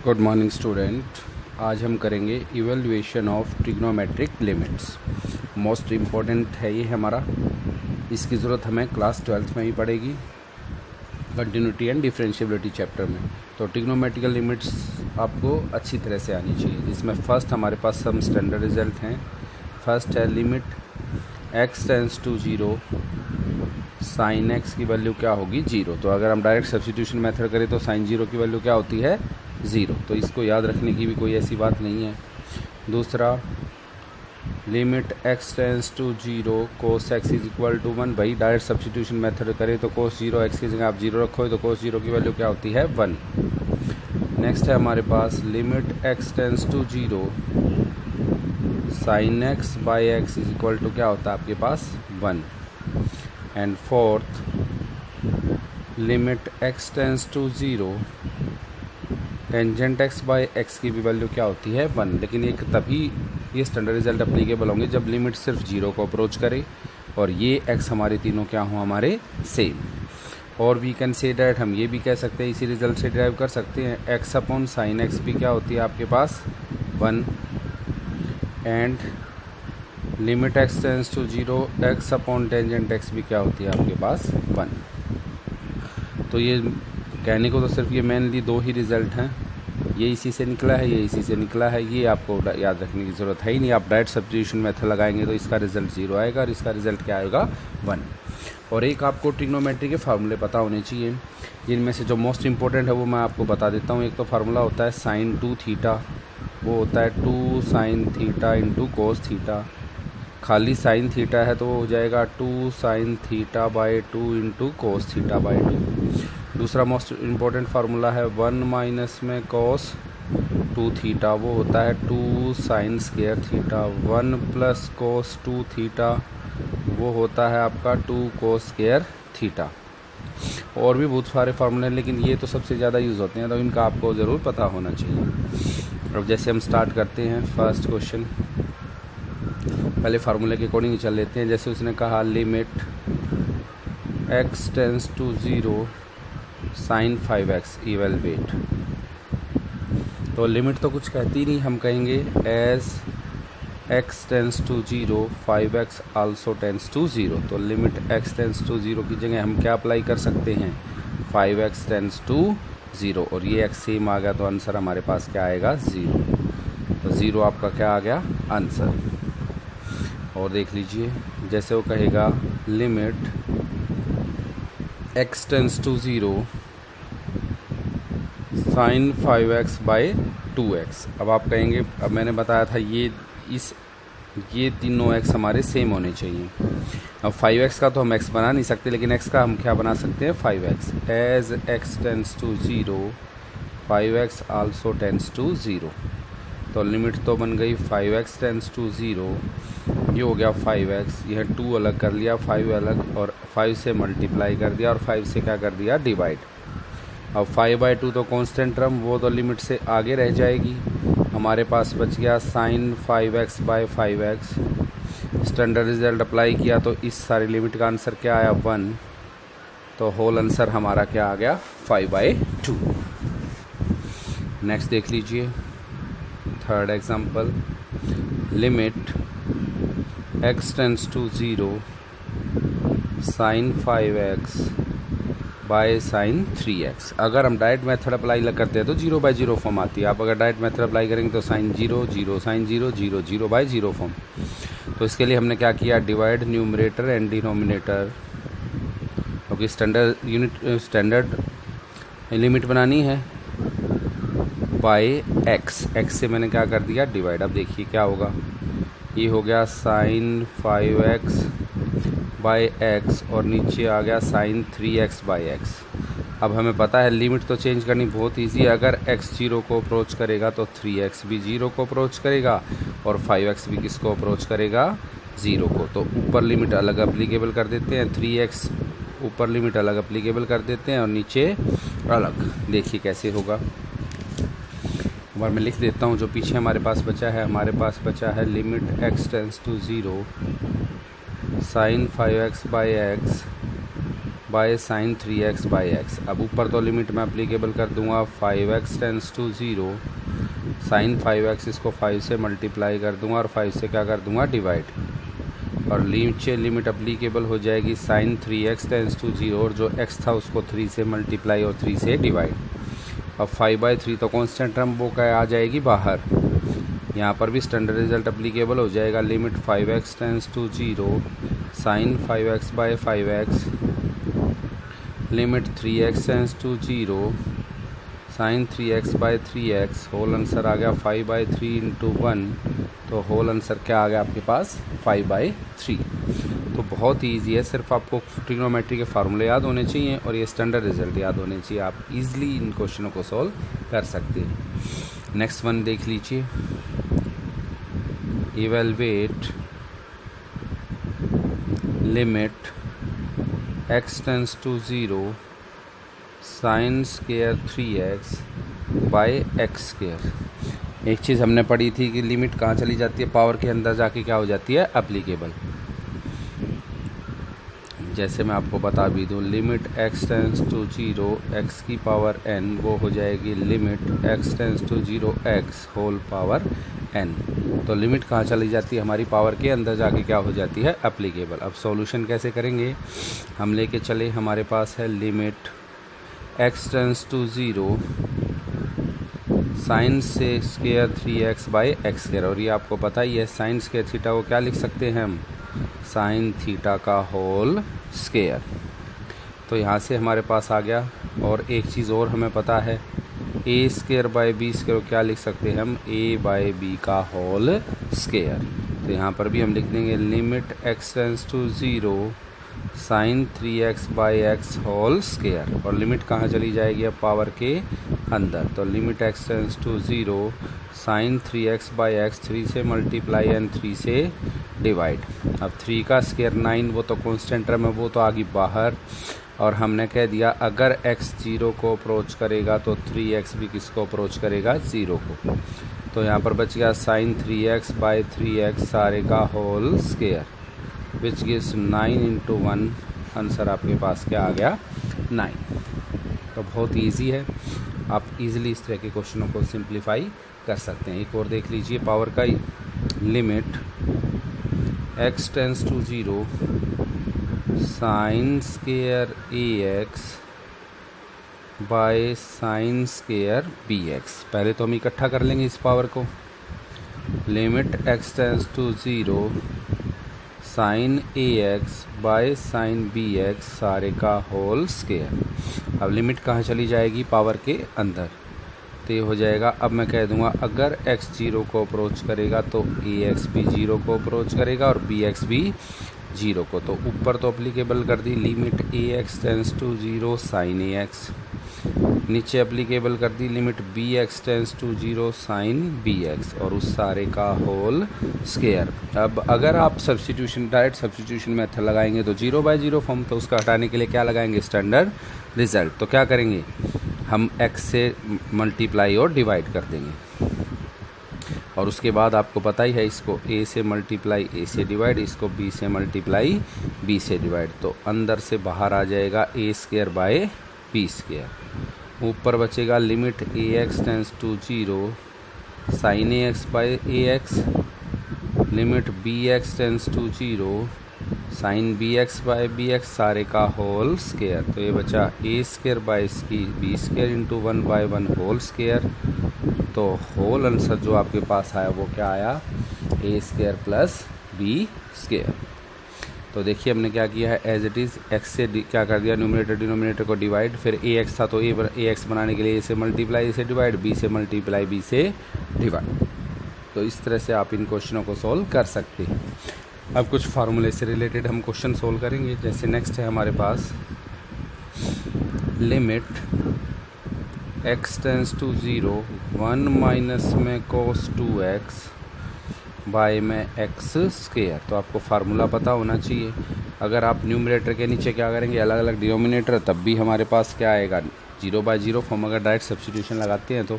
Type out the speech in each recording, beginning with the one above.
Good morning student. आज हम करेंगे evaluation of trigonometric limits. Most important है ये हमारा, इसकी ज़रूरत हमें क्लास 12th में ही पड़ेगी, कंटिन्यूटी एंड डिफरेंशिएबिलिटी चैप्टर में। तो ट्रिग्नोमेट्रिकल लिमिट्स आपको अच्छी तरह से आनी चाहिए, जिसमें फर्स्ट हमारे पास सम स्टैंडर्ड रिजल्ट हैं। फर्स्ट है limit x tends to 0 sine x की वैल्यू क्या होगी 0। तो अगर हम डायरेक्ट सब्स्टिट्यूशन मेथड करें तो साइन 0 की वैल्यू क्या होती है 0। तो इसको याद रखने की भी कोई ऐसी बात नहीं है। दूसरा limit x tends to 0 cos x is equal to 1। भाई डायरेक्ट सब्स्टिट्यूशन मेथड करें तो कोस 0 x की जगह आप 0 रखो तो कोस 0 की वैल्यू क्या होती है 1। नेक्स्ट है हमारे पास limit x tends to 0 sine x by x is equal to क्या होता है आपके पास 1। And fourth limit x tends to 0 tangent x by x की भी वैल्यू क्या होती है 1। लेकिन एक तभी ये स्टैंडर्ड रिजल्ट अप्लीकेबल होंगे जब लिमिट सिर्फ 0 को अप्रोच करे और ये x हमारे तीनों क्या हों हमारे सेम। और वी कैन से डैट, हम ये भी कह सकते हैं, इसी रिजल्ट से ड्राइव कर सकते हैं, x अपॉन साइन x भी क्या होती है आपके पास 1। And limit x tends to 0 x upon tangent x भी क्या होती है आपके पास 1। तो ये कहने को तो सिर्फ ये मेनली दो ही रिज़ल्ट हैं, ये इसी से निकला है, ये इसी से निकला है, ये आपको याद रखने की ज़रूरत है ही नहीं। आप डायरेक्ट सब्स्टिट्यूशन मेथड लगाएंगे तो इसका रिज़ल्ट 0 आएगा और इसका रिज़ल्ट क्या आएगा 1। और एक आपको ट्रिग्नोमेट्री के फार्मूले पता होने चाहिए, जिनमें से जो मोस्ट इंपॉर्टेंट है वो मैं आपको बता देता हूँ। एक तो फार्मूला होता है साइन 2 थीटा, वो होता है 2 sine theta into cos theta. खाली साइन थीटा है तो वो हो जाएगा 2 sine theta by 2 into cos theta by 2। दूसरा मोस्ट इम्पॉर्टेंट फार्मूला है 1 माइनस में कोस 2 थीटा, वो होता है 2 साइन स्क्वायर थीटा। 1 प्लस कोस 2 थीटा वो होता है आपका 2 कोस स्क्वायर थीटा। और भी बहुत सारे फार्मूले हैं, लेकिन ये तो सबसे ज़्यादा यूज़ होते हैं, तो इनका आपको ज़रूर पता होना चाहिए। अब जैसे हम स्टार्ट करते हैं फर्स्ट क्वेश्चन, पहले फार्मूले के अकॉर्डिंग चल लेते हैं। जैसे उसने कहा limit x tends to 0 sine 5x evaluate. तो लिमिट तो कुछ कहती नहीं, हम कहेंगे as x tends to 0 5x also tends to 0। तो लिमिट x टेंस टू 0 की जगह हम क्या अप्लाई कर सकते हैं 5x टेंस टू 0, और ये x सेम आ गया तो आंसर हमारे पास क्या आएगा 0। तो 0 आपका क्या आ गया आंसर। और देख लीजिए जैसे वो कहेगा limit x tends to 0 sine 5x by 2x। अब आप कहेंगे, अब मैंने बताया था ये तीनों x हमारे सेम होने चाहिए। अब 5x का तो हम x बना नहीं सकते, लेकिन x का हम क्या बना सकते हैं 5x। As x tends to 0 5x also tends to 0। तो लिमिट तो बन गई 5x टेंस टू 0, ये हो गया 5x, यह 2 अलग कर लिया, 5 अलग, और 5 से मल्टीप्लाई कर दिया और 5 से क्या कर दिया डिवाइड। अब 5/2 तो कांस्टेंट टर्म, वो तो लिमिट से आगे रह जाएगी। हमारे पास बच गया sine 5x by 5x। Standard result apply किया तो इस सारी लिमिट का आंसर क्या आया 1। तो होल आंसर हमारा क्या आ गया 5/2। नेक्स्ट देख लीजिए third example, limit x tends to 0 sine 5x by sine 3x। अगर हम डायरेक्ट मेथड अप्लाई करते हैं तो 0/0 फॉर्म आती है। आप अगर डायरेक्ट मेथड अप्लाई करेंगे तो साइन 0 0 साइन 0 0 0/0 फॉर्म। तो इसके लिए हमने क्या किया, डिवाइड न्यूमरेटर एंड डिनोमिनेटर, क्योंकि स्टैंडर्ड लिमिट बनानी है बाय x से मैंने क्या कर दिया डिवाइड। अब देखिए क्या होगा, ये हो गया साइन 5x बाई x और नीचे आ गया साइन 3x बाई x। अब हमें पता है लिमिट तो चेंज करनी बहुत ईजी है। अगर x 0 को अप्रोच करेगा तो 3x भी 0 को अप्रोच करेगा और 5x भी किसको अप्रोच करेगा 0 को। तो ऊपर लिमिट अलग अप्लीकेबल कर देते हैं, 3x ऊपर लिमिट अलग अप्लीकेबल कर देते हैं और नीचे अलग। देखिए कैसे होगा, एक बार मैं लिख देता हूँ जो पीछे हमारे पास बचा है। हमारे पास बचा है limit x tends to 0 sine 5x by x by sine 3x by x। अब ऊपर तो लिमिट मैं अप्लीकेबल कर दूंगा 5x tends to 0, sine 5x इसको 5 से मल्टीप्लाई कर दूंगा और 5 से क्या कर दूंगा डिवाइड, और नीचे लिमिट अप्लीकेबल हो जाएगी साइन 3x टेंस टू 0 और जो x था उसको 3 से मल्टीप्लाई और 3 से डिवाइड। अब 5/3 तो कांस्टेंट टर्म वो क्या आ जाएगी बाहर, यहाँ पर भी स्टैंडर्ड रिजल्ट अप्लीकेबल हो जाएगा। Limit 5x tends to 0 sine 5x by 5x, limit 3x tends to 0 sine 3x by 3x, whole answer आ गया 5/3 इंटू 1, तो होल आंसर क्या आ गया आपके पास 5/3। तो बहुत ही ईजी है, सिर्फ आपको ट्रिग्नोमेट्री के फार्मूले याद होने चाहिए और ये स्टैंडर्ड रिजल्ट याद होने चाहिए, आप इजीली इन क्वेश्चनों को सॉल्व कर सकते हैं। नेक्स्ट वन देख लीजिए, evaluate limit x tends to 0 sine square 3x by x square. एक चीज़ हमने पढ़ी थी कि लिमिट कहाँ चली जाती है, पावर के अंदर जाके क्या हो जाती है अप्लीकेबल। जैसे मैं आपको बता भी दूँ, limit x tends to 0 x की पावर n वो हो जाएगी limit x tends to 0 x whole power n। तो लिमिट कहाँ चली जाती है हमारी, पावर के अंदर जाके क्या हो जाती है अप्लीकेबल। अब सॉल्यूशन कैसे करेंगे, हम लेके चले, हमारे पास है limit x tends to 0 sine से square 3x by x square, और ये आपको पता ही है साइन स्क्वायर थीटा को क्या लिख सकते हैं हम, साइन थीटा का होल स्क्वायर। तो यहाँ से हमारे पास आ गया। और एक चीज़ और हमें पता है, a square by b square को क्या लिख सकते हैं हम, a बाई बी का होल स्क्वायर। तो यहाँ पर भी हम लिख देंगे limit x tends to 0 sine 3x by x whole square, और लिमिट कहाँ चली जाएगी अब पावर के अंदर। तो limit x tends to 0 sine 3x by x, 3 से मल्टीप्लाई एंड 3 से डिवाइड। अब 3 का स्क्वायर 9, वो तो कांस्टेंट टर्म है, वो तो आ गई बाहर, और हमने कह दिया अगर x 0 को अप्रोच करेगा तो 3x भी किसको अप्रोच करेगा 0 को। तो यहाँ पर बच गया साइन 3x बाई 3x सारे का whole square, which gives 9 into 1, answer आपके पास क्या आ गया 9। तो बहुत ईजी है, आप इजीली इस तरह के क्वेश्चनों को सिंप्लीफाई कर सकते हैं। एक और देख लीजिए, पावर का limit x tends to 0 sine square ax by sine square bx। पहले तो हम इकट्ठा कर लेंगे इस पावर को, limit x tends to 0 sine ax by sine bx सारे का होल स्क्वायर। अब लिमिट कहाँ चली जाएगी पावर के अंदर, तो ये हो जाएगा, अब मैं कह दूंगा अगर x 0 को अप्रोच करेगा तो ax भी 0 को अप्रोच करेगा और bx भी 0 को। तो ऊपर तो अप्लीकेबल कर दी limit ax tends to 0 sine ax, नीचे अप्लीकेबल कर दी limit bx tends to 0 sine bx और उस सारे का होल स्क्वायर। अब अगर आप सब्स्टिट्यूशन डायरेक्ट सब्स्टिट्यूशन मेथड लगाएंगे तो 0/0 फॉर्म, तो उसका हटाने के लिए क्या लगाएंगे स्टैंडर्ड रिजल्ट। तो क्या करेंगे हम x से मल्टीप्लाई और डिवाइड कर देंगे, और उसके बाद आपको पता ही है इसको a से मल्टीप्लाई a से डिवाइड, इसको b से मल्टीप्लाई b से डिवाइड। तो अंदर से बाहर आ जाएगा a square by b square, ऊपर बचेगा limit ax tends to 0 sine ax by ax, limit bx tends to 0 sine bx by bx सारे का होल स्क्वायर। तो ये बचा a स्क्वायर बाय इसकी b square into 1/1 whole square. तो whole answer जो आपके पास आया वो क्या आया, a square plus b square. तो देखिए हमने क्या किया है, एज इट इज़ x से क्या कर दिया, न्यूमरेटर डिनोमिनेटर को डिवाइड, फिर ax था तो ax बनाने के लिए a से मल्टीप्लाई a से डिवाइड, b से मल्टीप्लाई b से डिवाइड। तो इस तरह से आप इन क्वेश्चनों को सॉल्व कर सकते हैं। अब कुछ फार्मूले से रिलेटेड हम क्वेश्चन सोल्व करेंगे। जैसे नेक्स्ट है हमारे पास limit x tends to 0 1 minus में cos 2x बाय में x स्क्वायर। तो आपको फार्मूला पता होना चाहिए। अगर आप न्यूमरेटर के नीचे क्या करेंगे, अलग अलग डिनोमिनेटर, तब भी हमारे पास क्या आएगा 0/0 फॉर्म। अगर डायरेक्ट सब्स्टिट्यूशन लगाते हैं तो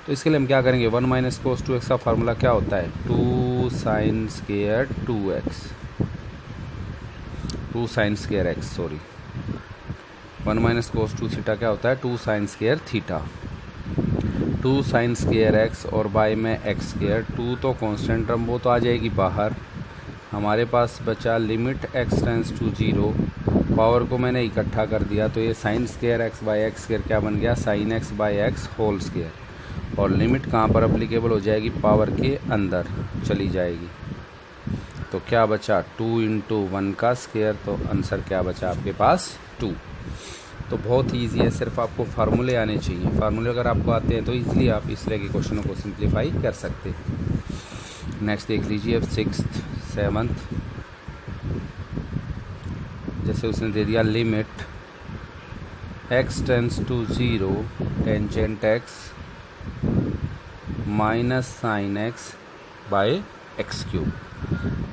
इसके लिए हम क्या करेंगे, 1 माइनस cos 2x का फार्मूला क्या होता है, 2 sine square 2x, 2 sine square x sorry, 1 minus कोस 2 थीटा क्या होता है 2 sine square theta, 2 sine square X और बाय में एक्स स्क्वायर, 2 तो कांस्टेंट टर्म वो तो आ जाएगी बाहर। हमारे पास बचा limit x tends to 0, power को मैंने इकट्ठा कर दिया तो ये sine square x by x square क्या बन गया sine x by x whole square, और लिमिट कहाँ पर अप्लीकेबल हो जाएगी पावर के अंदर चली जाएगी। तो क्या बचा 2 इंटू 1 का स्क्वायर, तो आंसर क्या बचा आपके पास 2। तो बहुत ही ईजी है, सिर्फ आपको फार्मूले आने चाहिए। फार्मूले अगर आपको आते हैं तो ईजिली आप इस तरह के क्वेश्चनों को सिंप्लीफाई कर सकते हैं। नेक्स्ट देख लीजिए अब 6th 7th, जैसे उसने दे दिया limit x tends to 0 tangent x minus sine x by x cube.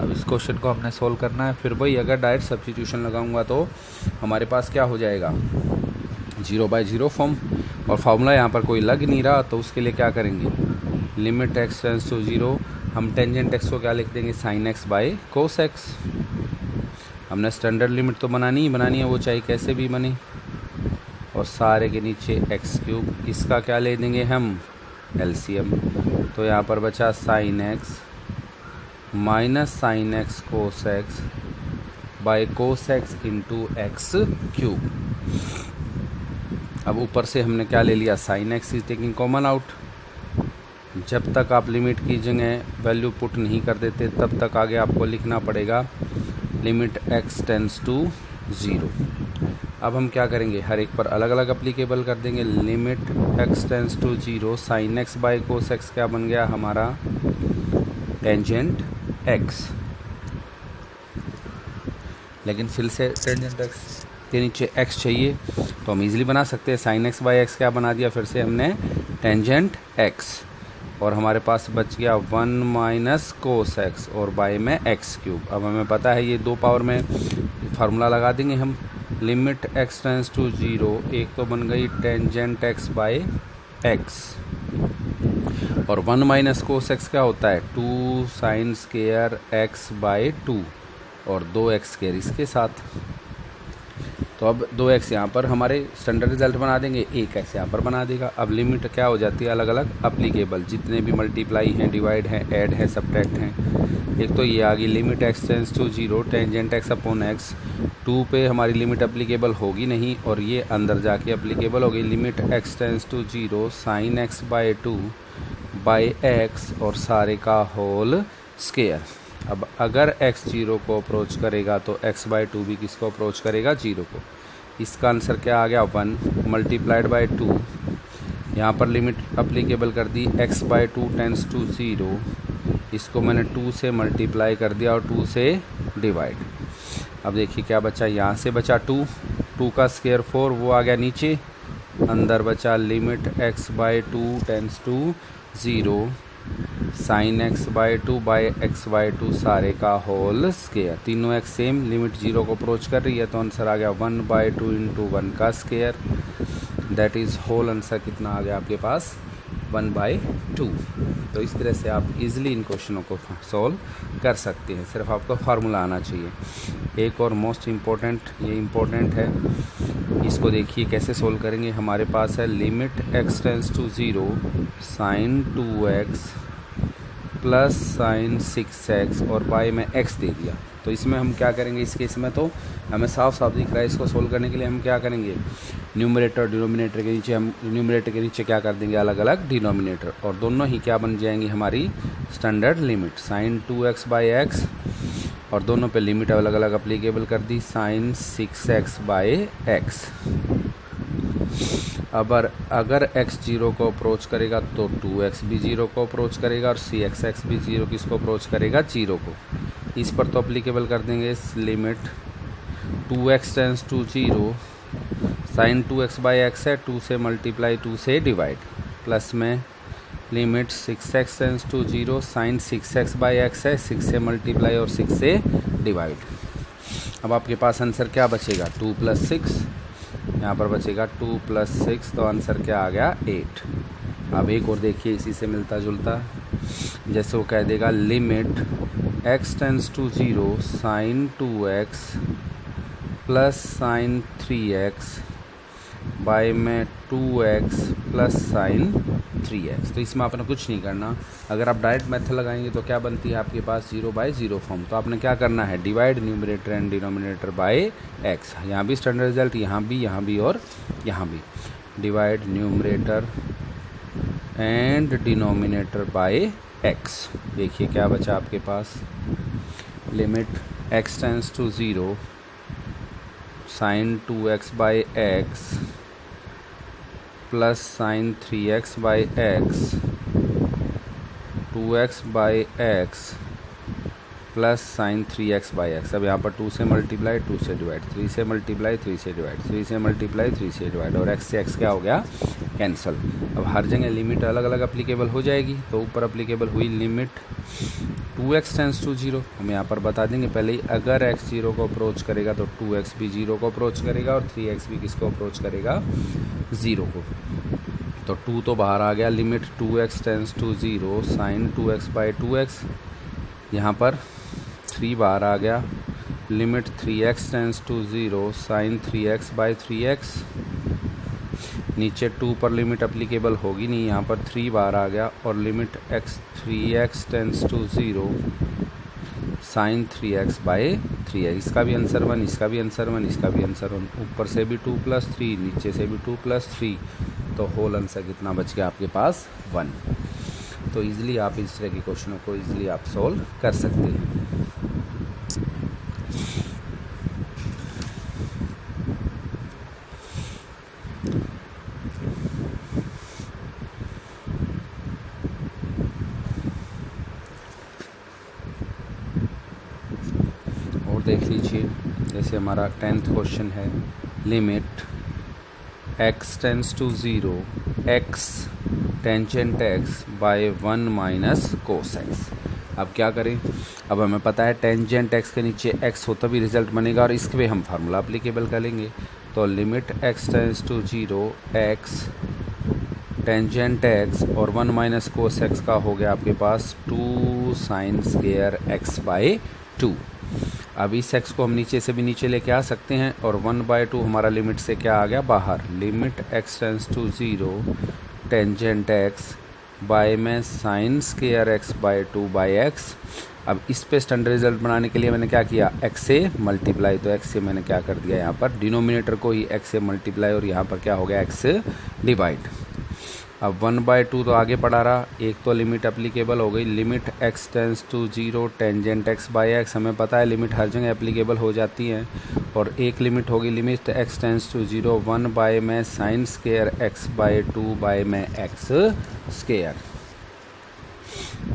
अब इस क्वेश्चन को हमने सोल्व करना है। फिर वही अगर डायरेक्ट सब्स्टिट्यूशन लगाऊंगा तो हमारे पास क्या हो जाएगा 0/0 फॉर्म, और फार्मूला यहाँ पर कोई लग नहीं रहा तो उसके लिए क्या करेंगे लिमिट x टेंस टू 0, हम टेंजेंट x को क्या लिख देंगे sine x by cos x। हमने स्टैंडर्ड लिमिट तो बनानी है वो चाहे कैसे भी बने, और सारे के नीचे एक्स क्यूब, इसका क्या ले देंगे हम एलसीएम। तो यहाँ पर बचा sine x minus sine x cos x by cos x into x cube. अब ऊपर से हमने क्या ले लिया sine x is taking common out. जब तक आप लिमिट की जगह वैल्यू पुट नहीं कर देते तब तक आगे आपको लिखना पड़ेगा लिमिट एक्स टेंस टू 0। अब हम क्या करेंगे हर एक पर अलग अलग अप्लीकेबल कर देंगे। Limit x tends to 0 sine x by cos x क्या बन गया हमारा टेंजेंट एक्स, लेकिन फिर से टेंजेंट एक्स के नीचे एक्स चाहिए तो हम इजीली बना सकते हैं। साइन एक्स बाय एक्स क्या बना दिया फिर से हमने टेंजेंट एक्स, और हमारे पास बच गया 1 माइनस कोस एक्स और बाय में एक्स क्यूब। अब हमें पता है ये 2 पावर में फार्मूला लगा देंगे हम। लिमिट एक्स टेंस टू 0, एक तो बन गई टेंजेंट एक्स बाय एक्स, और 1 माइनस कोस एक्स क्या होता है 2 साइन स्क्वायर एक्स बाय 2, और 2x स्क्वायर इसके साथ। तो अब 2x यहाँ पर हमारे स्टैंडर्ड रिजल्ट बना देंगे, 1x यहाँ पर बना देगा। अब लिमिट क्या हो जाती है अलग अलग अप्लीकेबल, जितने भी मल्टीप्लाई हैं डिवाइड हैं ऐड हैं सब्ट्रैक्ट हैं। एक तो ये आ गई limit x tends to 0 tangent x upon x, 2 पे हमारी लिमिट अप्लीकेबल होगी नहीं, और ये अंदर जाके अप्लीकेबल होगी limit x tends to 0 sine x by 2 by x और सारे का होल स्क्वायर। अब अगर x 0 को अप्रोच करेगा तो x बाय 2 भी किसको अप्रोच करेगा 0 को। इसका आंसर क्या आ गया 1 मल्टीप्लाइड बाय 2, यहाँ पर लिमिट अप्लीकेबल कर दी x बाय 2 टेंस टू 0, इसको मैंने 2 से मल्टीप्लाई कर दिया और 2 से डिवाइड। अब देखिए क्या बचा, यहाँ से बचा 2 का स्क्वायर 4 वो आ गया नीचे, अंदर बचा limit x by 2 tends to 0 sine x by 2 by x by 2 सारे का होल स्क्वायर। तीनों एक्स सेम, लिमिट 0 को अप्रोच कर रही है तो आंसर आ गया 1 बाय 2 इंटू 1 का square, that is whole answer कितना आ गया आपके पास 1 बाय 2। तो इस तरह से आप इजीली इन क्वेश्चनों को सॉल्व कर सकते हैं, सिर्फ आपको फार्मूला आना चाहिए। एक और मोस्ट इम्पोर्टेंट, ये इम्पोर्टेंट है, इसको देखिए कैसे सोल्व करेंगे। हमारे पास है limit x tends to 0 sine 2x plus sine 6x और बाय में x दे दिया। तो इसमें हम क्या करेंगे, इस केस में तो हमें साफ साफ दिख रहा है। इसको सोल्व करने के लिए हम क्या करेंगे, न्यूमरेटर और डिनोमिनेटर के नीचे, हम न्यूमरेटर के नीचे क्या कर देंगे अलग अलग डिनोमिनेटर, और दोनों ही क्या बन जाएंगी हमारी standard limit sine 2x by x, और दोनों पे लिमिट अलग अलग अप्लीकेबल कर दी साइन 6x बाय x। अगर x 0 को अप्रोच करेगा तो 2x भी 0 को अप्रोच करेगा, और cx भी 0 किसको अप्रोच करेगा 0 को। इस पर तो अप्लीकेबल कर देंगे limit 2x tends to 0 sine 2x by x है, 2 से मल्टीप्लाई 2 से डिवाइड, प्लस में limit 6x tends to 0 sine 6x by x है, 6 से मल्टीप्लाई और 6 से डिवाइड। अब आपके पास आंसर क्या बचेगा 2 + 6, यहाँ पर बचेगा 2 + 6, तो आंसर क्या आ गया 8। अब एक और देखिए इसी से मिलता जुलता, जैसे वो कह देगा limit x tends to 0 sine 2x plus sine 3x by में 2x प्लस साइन 3x। तो इसमें आपने कुछ नहीं करना। अगर आप डायरेक्ट मेथड लगाएंगे तो क्या बनती है आपके पास 0/0 फॉर्म। तो आपने क्या करना है, divide numerator and denominator by x। यहाँ भी स्टैंडर्ड रिजल्ट, यहाँ भी और यहाँ भी। Divide numerator and denominator by x। देखिए क्या बचा आपके पास, limit x tends to 0 sine 2x by X plus sine 3x by X 2x by X plus sine 3x by X. अब यहाँ पर 2 से मल्टीप्लाई 2 से डिवाइड, 3 से मल्टीप्लाई 3 से डिवाइड, 3 से मल्टीप्लाई 3 से डिवाइड, और x से x क्या हो गया, कैंसल। अब हर जगह लिमिट अलग अलग अप्लीकेबल हो जाएगी। तो ऊपर अप्लीकेबल हुई लिमिट 2x टेंस टू 0। हम यहाँ पर बता देंगे पहले ही, अगर x 0 को अप्रोच करेगा तो 2x भी 0 को अप्रोच करेगा और 3x भी किसको अप्रोच करेगा, 0 को। तो 2 तो बाहर आ गया, limit 2x tends to 0 sine 2x by 2x। यहाँ पर 3 बाहर आ गया, limit 3x tends to 0 sine 3x by 3x। नीचे 2 पर लिमिट अप्लीकेबल होगी नहीं, यहाँ पर 3 बाहर आ गया, और limit 3x tends to 0 sine 3x by 3x। इसका भी आंसर 1, इसका भी आंसर 1, इसका भी आंसर 1। ऊपर से भी 2 + 3, नीचे से भी 2 + 3, तो होल आंसर कितना बच गया आपके पास, 1। तो ईज़िली आप इस तरह के क्वेश्चनों को ईज़िली आप सॉल्व कर सकते हैं। और देख लीजिए, जैसे हमारा 10th क्वेश्चन है, limit x tends to 0 x tangent x by 1 minus cos x। अब क्या करें, अब हमें पता है टेंजेंट x के नीचे x हो तभी रिजल्ट बनेगा, और इसके पे हम फार्मूला अप्लीकेबल करेंगे। तो limit x tends to 0 x tangent x और 1 माइनस कोस x का हो गया आपके पास 2 साइन स्क्वायर x बाय 2। अब इस x को हम नीचे से भी नीचे लेके आ सकते हैं, और 1/2 हमारा लिमिट से क्या आ गया बाहर, limit x tends to 0 tangent x by में sine square x by 2 by x। अब इस पे स्टैंडर्ड रिजल्ट बनाने के लिए मैंने क्या किया, x से मल्टीप्लाई। तो x से मैंने क्या कर दिया, यहाँ पर डिनोमिनेटर को ही x से मल्टीप्लाई, और यहाँ पर क्या हो गया, x से डिवाइड। अब 1/2 तो आगे पढ़ा रहा, एक तो लिमिट अप्लीकेबल हो गई, limit x tends to 0 tangent x by x। हमें पता है लिमिट हर जगह एप्लीकेबल हो जाती है, और एक लिमिट होगी, limit x tends to 0 1 by में sine square x by 2 by में x स्क्वायर।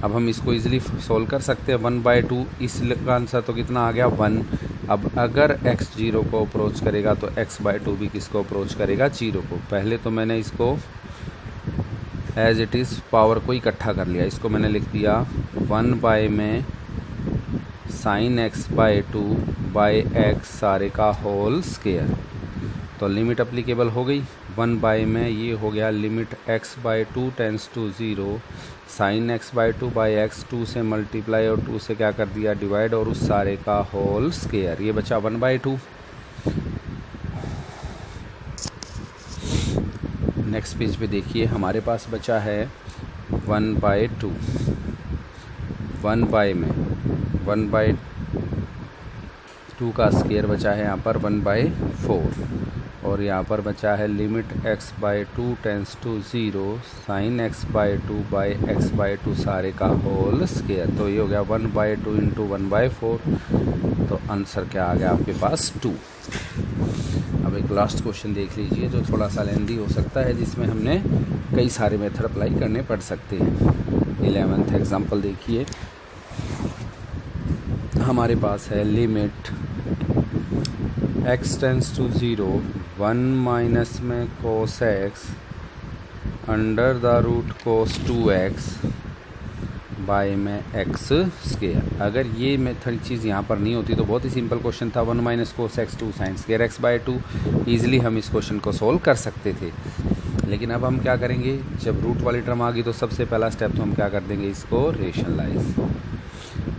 अब हम इसको इजीली सोल्व कर सकते हैं। 1/2, इसका आंसर तो कितना आ गया, 1। अब अगर x 0 को अप्रोच करेगा तो x/2 भी किसको अप्रोच करेगा, 0 को। पहले तो मैंने इसको एज इट इज़ पावर को इकट्ठा कर लिया, इसको मैंने लिख दिया 1 बाय में sine x by 2 by x सारे का होल स्क्वायर। तो लिमिट अप्लीकेबल हो गई, 1 बाय में ये हो गया limit x by 2 tends to 0 sine x by 2 by x, 2 से मल्टीप्लाई और 2 से क्या कर दिया डिवाइड, और उस सारे का होल स्क्वायर। ये बचा 1/2। नेक्स्ट पेज पे देखिए, हमारे पास बचा है 1/2। 1 बाय में 1/2 का स्क्वायर बचा है यहाँ पर 1/4, और यहाँ पर बचा है limit x by 2 tends to 0 sine x by 2 by x by 2 सारे का होल स्क्वायर। तो ये हो गया 1/2 इंटू 1/4। तो आंसर क्या आ गया आपके पास, 2। अब एक लास्ट क्वेश्चन देख लीजिए जो थोड़ा सा लेंदी हो सकता है, जिसमें हमने कई सारे मेथड अप्लाई करने पड़ सकते हैं। 11th एग्जांपल देखिए, हमारे पास है limit x tends to 0 1 minus में cos x under the root cos 2x by में x स्क्वायर। अगर ये मेथड चीज़ यहाँ पर नहीं होती तो बहुत ही सिंपल क्वेश्चन था, 1 minus cos x 2 sine square x by 2। Easily हम इस क्वेश्चन को सोल्व कर सकते थे। लेकिन अब हम क्या करेंगे, जब रूट वाली टर्म आ गई तो सबसे पहला स्टेप तो हम क्या कर देंगे, इसको रेशनलाइज।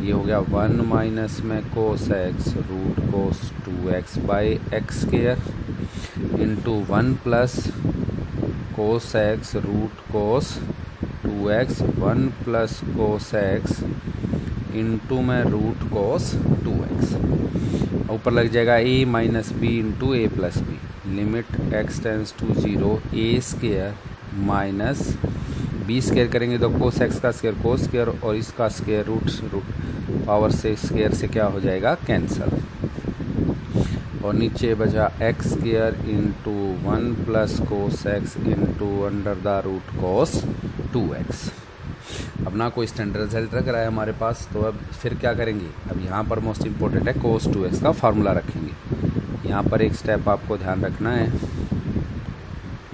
ये हो गया 1 माइनस में cos x root cos 2x by x square into 1 plus cos x root cos 2x 1 plus cos x into में रूट कोस 2x। ऊपर लग जाएगा a minus b into a plus b. Limit x tends to 0 a square minus b square करेंगे तो cos x का square cos square और इसका square root power से स्क्वायर से क्या हो जाएगा, कैंसल। और नीचे बचा x square into 1 plus cos x into under the root cos 2x। अब ना कोई स्टैंडर्ड रिजल्ट रख रहा है हमारे पास, तो अब फिर क्या करेंगे, अब यहाँ पर मोस्ट इम्पोर्टेंट है कोस 2x का फार्मूला रखेंगे। यहाँ पर एक स्टेप आपको ध्यान रखना है,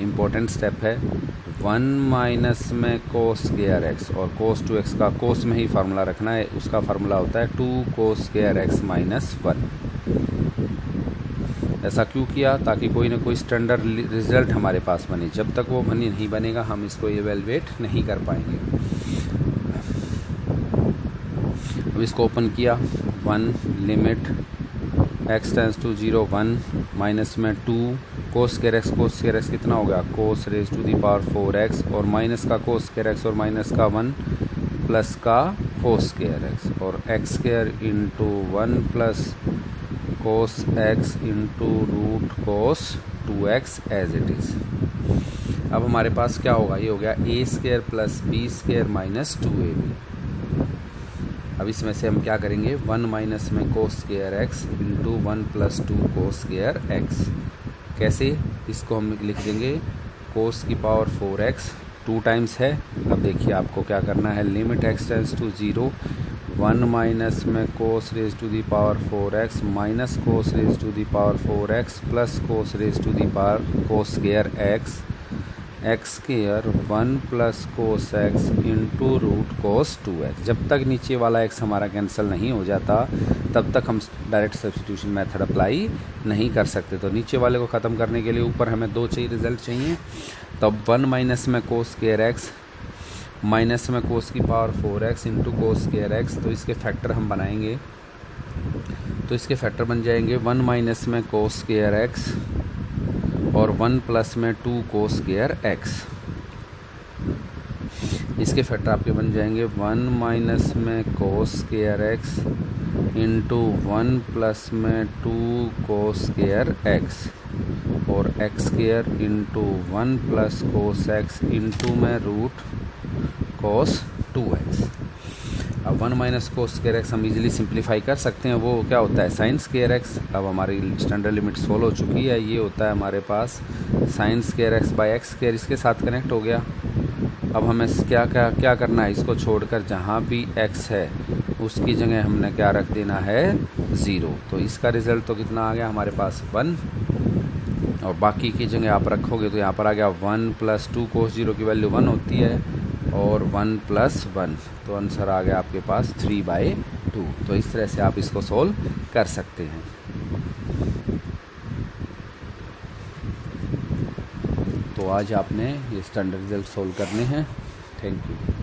इम्पोर्टेंट स्टेप है। 1 माइनस में कोस स्क्वायर एक्स और कोस 2x का कोस में ही फार्मूला रखना है, उसका फार्मूला होता है 2 कोस स्क्वायर एक्स माइनस 1। ऐसा क्यों किया, ताकि कोई ना कोई स्टैंडर्ड रिजल्ट हमारे पास बने। जब तक वो नहीं बनेगा हम इसको इवेलुएट नहीं कर पाएंगे। अब इसको ओपन किया, 1 limit x tends to 0 1 minus में 2 कोस स्क्वायर एक्स कितना हो गया, cos raise to the power 4x और माइनस का कोस स्क्वायर एक्स और माइनस का 1 प्लस का कोस स्क्वायर एक्स और X square into 1 plus cos x into root cos 2x as it is. अब हमारे पास क्या होगा, ये हो गया a square plus B square minus 2ab। अब इसमें से हम क्या करेंगे, 1 माइनस में कोस square x into 1 plus 2 cos square x. कैसे, इसको हम लिख देंगे कोस की पावर 4x 2 टाइम्स है। अब देखिए आपको क्या करना है, limit x tends to 0 1 minus में cos raise to the power 4x minus cos raise to the power 4x plus cos raise to the power cos square X X square 1 plus cos x into root cos 2x। जब तक नीचे वाला x हमारा cancel नहीं हो जाता तब तक हम डायरेक्ट सब्स्टिट्यूशन मेथड अप्लाई नहीं कर सकते। तो नीचे वाले को ख़त्म करने के लिए ऊपर हमें 2 रिजल्ट चाहिए। तो 1 माइनस में कोस स्क्वायर एक्स माइनस में कोस की power 4x into cos square x, तो इसके फैक्टर हम बनाएंगे। तो इसके फैक्टर बन जाएंगे 1 माइनस में कोस स्क्वायर एक्स और 1 प्लस में 2 कोस स्क्वायर एक्स। इसके फैक्टर आपके बन जाएंगे 1 माइनस में कोस स्क्वायर एक्स इंटू 1 प्लस में 2 कोस स्क्वायर एक्स और X square into 1 plus cos x into में रूट कोस 2x। अब 1 माइनस कोस स्क्वायर एक्स हम इजीली सिंप्लीफाई कर सकते हैं, वो क्या होता है साइन स्क्वायर एक्स। अब हमारी स्टैंडर्ड लिमिट सोल्व हो चुकी है, ये होता है हमारे पास sine square X by x square, इसके साथ कनेक्ट हो गया। अब हमें क्या करना है, इसको छोड़कर जहाँ भी x है उसकी जगह हमने क्या रख देना है, 0। तो इसका रिज़ल्ट तो कितना आ गया हमारे पास 1 और बाकी की जगह आप रखोगे तो यहाँ पर आ गया 1 प्लस 2 कोस 0 की वैल्यू 1 होती है और 1 प्लस 1, तो आंसर आ गया आपके पास 3/2। तो इस तरह से आप इसको सोल्व कर सकते हैं। तो आज आपने ये स्टैंडर्ड रिजल्ट सोल्व करने हैं। Thank you.